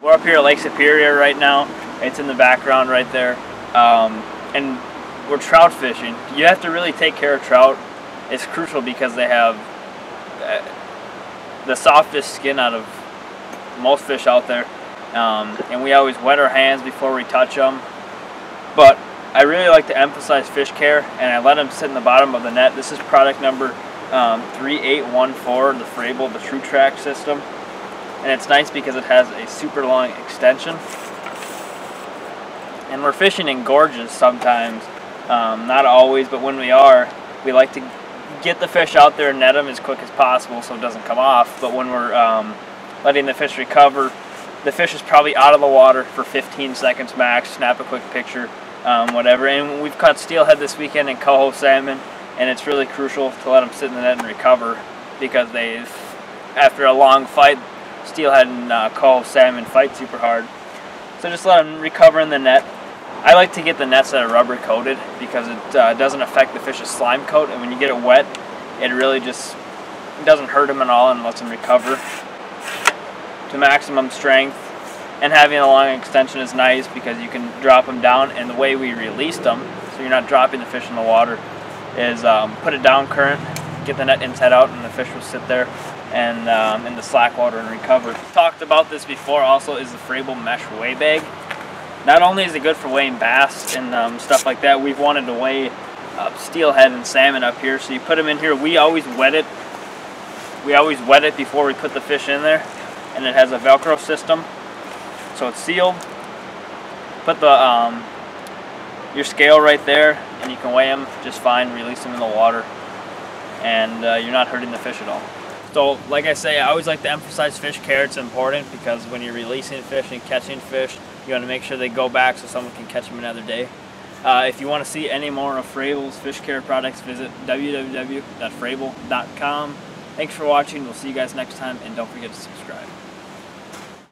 We're up here at Lake Superior right now. It's in the background right there. And we're trout fishing. You have to really take care of trout. It's crucial because they have the softest skin out of most fish out there. And we always wet our hands before we touch them. But I really like to emphasize fish care, and I let them sit in the bottom of the net. This is product number 3814, the Frabill, the Trax system. And it's nice because it has a super long extension. And we're fishing in gorges sometimes, not always, but when we are, we like to get the fish out there and net them as quick as possible so it doesn't come off. But when we're letting the fish recover, the fish is probably out of the water for 15 seconds max, snap a quick picture, whatever. And we've caught steelhead this weekend and coho salmon, and it's really crucial to let them sit in the net and recover because after a long fight, steelhead and coho salmon fight super hard. So just let them recover in the net. I like to get the nets that are rubber coated because it doesn't affect the fish's slime coat, and when you get it wet, it really just doesn't hurt them at all and lets them recover to maximum strength. And having a long extension is nice because you can drop them down, and the way we released them, so you're not dropping the fish in the water, is put it down current, get the net inside out, and the fish will sit there and in the slack water and recover. Talked about this before also is the Frabill mesh weigh bag. Not only is it good for weighing bass and stuff like that, we've wanted to weigh steelhead and salmon up here, so you put them in here. We always wet it. We always wet it before we put the fish in there, and it has a Velcro system, so it's sealed. Put the your scale right there, and you can weigh them just fine. Release them in the water, and you're not hurting the fish at all. So, like I say, I always like to emphasize fish care. It's important because when you're releasing fish and catching fish, you want to make sure they go back so someone can catch them another day. If you want to see any more of Frabill's fish care products, visit www.frabill.com. Thanks for watching. We'll see you guys next time, and don't forget to subscribe.